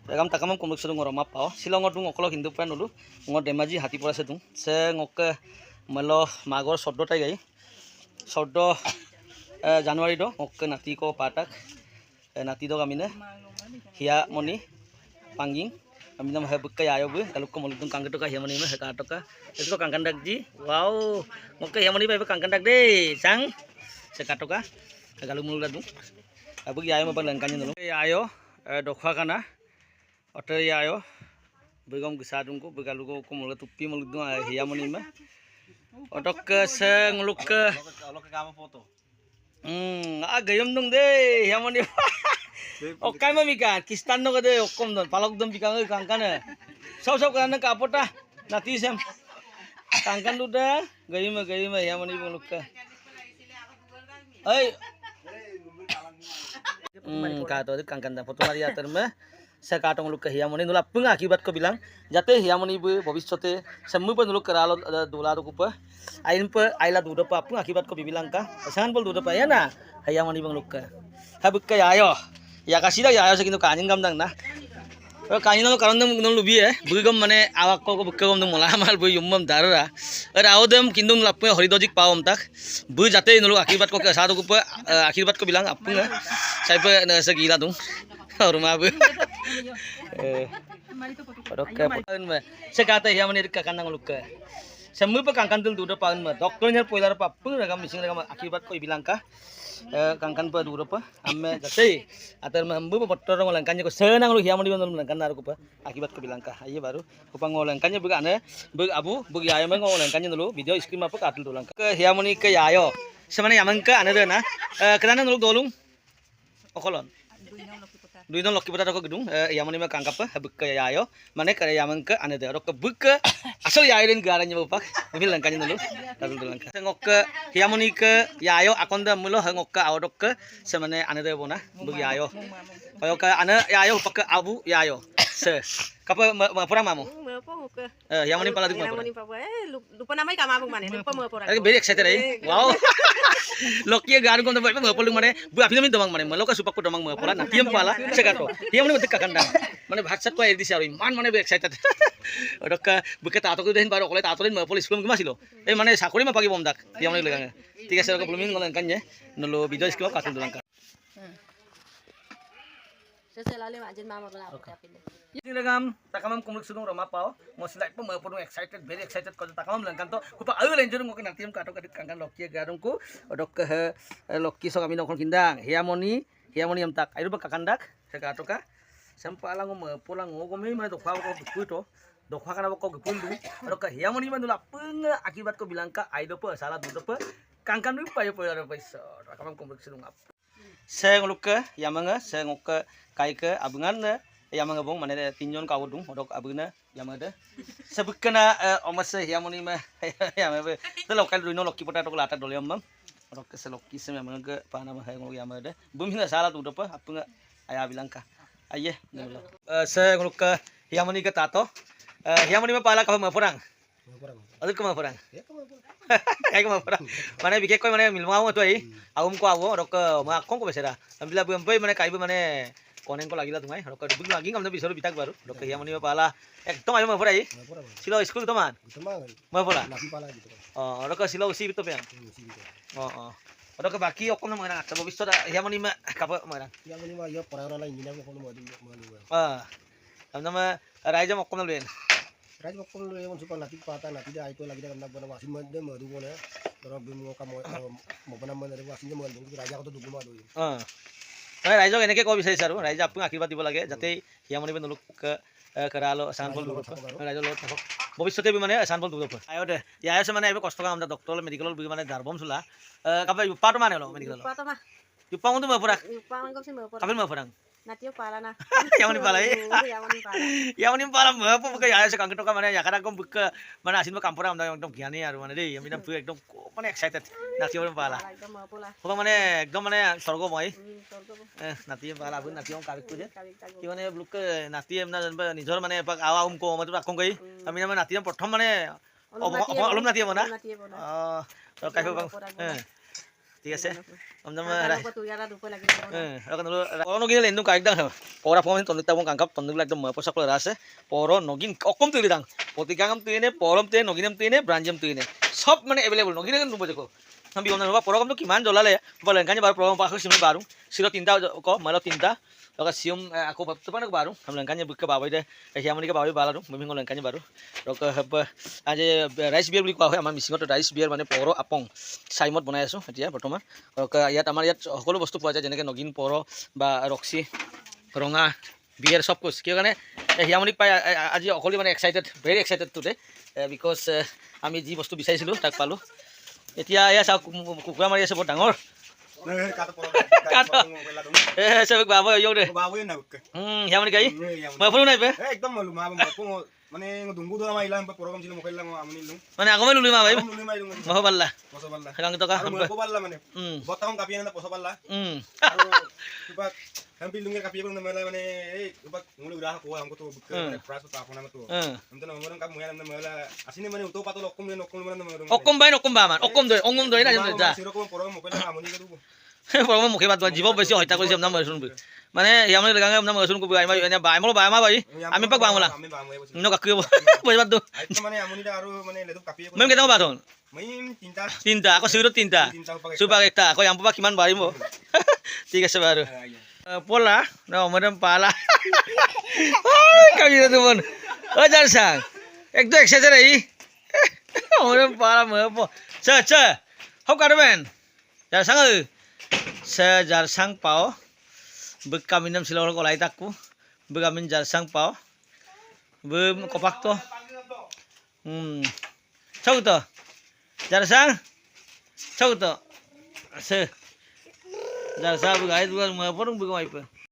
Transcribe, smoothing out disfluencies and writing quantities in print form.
Gam takamam komuk sedung orang mapau. Silong orang ngokolo Hindu pen dulu. Ngor demaji hati pora sedung. Se ngoke melo magor sodo tai gai. Sodo Januari do ngoke nati ko patak. Nati do kamine. Hia moni pangging. Kami nama hebukka ayo bu. Kalau ko mulung kangkut ka hia moni me heka toka. Itu kangkang dak ji. Wow. Ngoke hia moni ba kangkang dak de. Sang seka toka. Kalau mulung dadu. Abu ayo mabang langkanya dulu. Ayo dokha kana. Otter ya ayo, begam gisadung ko, begalu ko mulai tupi mulai dua hiya moni ma. Otok ke sengluk ke. Kamu foto. Gayam dong deh hiya moni. Okai ma mika, kistan no kade okom don, palok don bika ngai kangkan ya. Sau karena kapota, nanti sem. Kangkan udah, gayam hiya moni muluk ke. Ay. Kata itu kangkan dah foto Maria terma. Saya kata ngeluk ke hiamoni nula penga akibat ko bilang jate hiamoni bu bobiscote semua pun ngeluk keralo dola tu kupa ain pe aila duda pa penga akibat ko bilang ka sangan pun duda pa ya na hiamoni bang luk ke habuk ke ayo ya kasih dah ya ayo segitu kanjeng gam dang na kanjeng no karon dam nol lubi bugam mane awak ko bukka gam dam mola mal bu yumam darara awdem kindum lappe horidojik paom tak bu jate noluk akibat ko ke satu kupa akibat ko bilang apunga saya pe segila tung rumah bu. Oke, sekata hiya moni ka kandang luka. Semua pe kangkan tul duda paun ma. Dokternya poilar pa pun ragam mising ragam akibat ko bilang ka. Kangkan pa duda pa. Amme jate atar mambu pa potor ngol langkanya ko senang lu hiya moni bandul langkan naru ko pa akibat ko bilang ka. Aye baru ko pangol langkanya buga ane bug abu bug ya ayam ngol langkanya dulu video screen ma pa katul dulu langka. Ke hiya moni ke ayo. Semana yamang ka ane na. Kenana dulu dolung. Okolon. Dui non lokki pada rokok gedung, yang mana mereka anggap habuk ke ayo, mana ke yang mana ke ane deh, rokok buka, asal ya irin garanya bapak, mobil langkahnya dulu, lalu langkah. Ngok ke yang mana ke ayo, akon dah mulu ngok ke awak ke, semana ane deh bona, buki ayo, kalau ke ane ayo pakai abu ayo, kapa pura mamu? Yang mana pala dulu? Lupa namanya kamu mana? Lupa mau pura. Very excited wow. Lokki garu kom tempat mau polung mana? Bu api namin domang mana? Maloka supaku domang mau pola. Nanti yang pala sekato. Yang mana betul kakanda? Mana bahasa kau edisi awi. Mana very excited. Orang ke buket tato tu dah baru kalau tato ni mau polis sebelum kemas lo. Mana sakuri mau pagi bomdak. Yang mana legang? Tiga serak belum ini kalau kan je. Nolo video sekolah katul dolang kan. Selalu macam mama pernah apa ni? Ini regam takamam kumluk sudung roma pau. Mosilai pun mau pun excited, very excited kalau takamam langkan tu. Kupa ayu lenjur ngokin nanti yang kato kadit kangkan lokki garung ku. Odok ke lokki so kami nokon kindang. Hiamoni yang tak. Ayu bakakandak. Saya kato ka. Sampai alang pulang ngomong mana dokha ko buku to. Dokha kana ko gepundu. Odok ke hiamoni mana dulu penga akibat ko bilang ka ayu pe salah dulu pe. Kangkan lupa ya pe ada pesa. Takamam kumluk sudung apa? Saya ngeluk ke yamanga, saya ngok ke kai ke abungan yamanga bong mana tinjon kau dung, odok abuna yamanga. Sebukana omas yamoni mah yamanga. Terlalu kalau dulu lokki pota tok lata dulu yamam. Odok ke selokki sem yamanga ke pana mah ngok yamanga. Bumi nggak salah tuh apa nggak ayah bilang kah? Ayah. Saya ngeluk ke yamoni ke tato. Yamoni mah pala kau mah perang. Aduh kau mah perang. Kayak kau perang. Mana bikin kau mana milmau tu awam ko awo rok ma kong ko besera ambila bu ampai mane kaibu mane konen ko lagila tumai rok dubul lagi ngamna bisaru bitak baru rok hiya mani pala ekdom ayo ma pura silo school toman ma pura oh rok silo usi bitu pean oh rok baki okom na mana tabo bisto hiya mani ma kapa mana Hiya mani ma yo pora ora ini ko mo di mo amna ma raija okom na luen Raja waktu lu yang suka nanti patah nanti dia itu lagi dalam nabung wasin mana madu mana orang belum mau pernah mana wasinnya mau dulu raja itu dulu madu. Raja ini kau bisa saru raja apa akibat tiba lagi jate yang mana pun dulu ke keralo sanpol dulu raja lo tak ভবিষ্যতে মানে sanpol dulu apa ayo deh ya ayo semana ibu kostum amda dokter medical bagaimana darbom sulah kapan yupa tu mana lo medical Yupa tu mah. yupa untuk mau pura Yupa angkau sih mau pura. kapan mau perang Natio pala na. yang mana pala Yang mana pala. yang mana pala mau apa bukan ya sekarang kita mana ya kadang kau buka mana asin mau kampur amda yang dong kiani ya mana deh yang mana buka dong mana excited nasi orang pala Ekdom mau pula. bukan mana ekdom mana sorgo mai Sorgo. nati pala pun nati orang kawik tu je gimana belum ke nati em na jangan nizor mana pak awam ko macam aku kau kami nama nati yang pertama mana belum nati mana Natio pula. oh kayak bang ঠিক আছে omdam Kalau betul ya radu pun lagi. poro nogin le indung kaidang pora pom ton tabong kangkap ton dugla ekdom posak lo rase poro nogin okom tuili dang potikangam tuine porom tuine noginam tuine branjam tuine সব মানে available নগিনে কিন্তু দেখো আমি বন্ধ নবা পরকম তো কিমান জ্বলালে বলেন কানি বার পরম পাখো সিম বারু সিরো তিনটা ক মালো তিনটা লগা সিম আকো তো পানে বারু আমি লঙ্কানি বুকে বাবাই দে হিয়ামনিকে বাবাই বালারু মিমিং লঙ্কানি বারু রক হব আজ রাইস বিয়ার বুলি কোৱা হয় আমাৰ মিচিঙত ৰাইস বিয়াৰ মানে পৰ আপং সাইমত বনাই আছো এতিয়া বৰ্তমান ৰক ইয়াত আমাৰ ইয়াত সকলো বস্তু পোৱা যায় যেনেকৈ নগিন পৰ বা ৰক্সি ৰঙা বিয়াৰ সব কুছ কিয় কাৰণে হিয়ামনিক পাই আজি অকলি মানে excited very excited today because আমি যি বস্তু বিচাৰিছিলোঁ তাক পালোঁ এতিয়া এয়া চাওক কুকুৰা মাৰি আছে বৰ ডাঙৰ চব বাবা ইয়ো দে হিয়ামনি গাই মই ফোনো নাই বে একদম মালু মা মানে দুংগু দৰা মাইলা প্ৰগ্ৰাম ছিল মকইলা আমনি লু মানে আগমে লুলি মা ভাই লুলি মাই লু মহ পাল্লা পছবাল্লা গাং টকা মকো পাল্লা মানে বতাম কাপি না পছবাল্লা আৰু কিবা হেম্পি লুঙ্গে কাপি কোন মানে এই কিবা মুলি উৰা কো আমকো তো প্ৰাইস তো আপনা মতো আমতে নমৰন কাপ মুয়া না মেলা আসিনি মানে উতো পাতল অকম মানে অকম বাই নকম বা আমাৰ অকম দই অংগম দই না যা সিৰকম প্ৰগ্ৰাম মকইলা আমনি কৰো প্ৰথমে মুখে বাদ জীৱ বেছি হত্যা কৰিছে নাম মৰচুন মানে হিয়ামনি লগাঙে নাম মৰচুন কবি আইমা এনে বাইমল বাইমা বাই আমি পাক বামলা আমি বামৈ বসি ন কাকিও পইবাদ দো মানে আমনিটা আৰু মানে লেদু কাপি মেম কেটা বাথন মইম তিনটা তিনটা আকৌ সিউৰত তিনটা সুপাক একটা আকৌ আমপা কিমান বাৰিম ঠিক আছে বাৰু পলা ন মদম পালা কামিরা তুমন ও যার সাং একদম এক্সাইটেড আই মদম পালা মপ চ চ হব কারবেন যার সাং se jar sang pao bekaminam silong ko lai takku bekamin jar sang pao be kopak to chau to jar sang chau to se jar sa bu gai du ma porong bu mai pe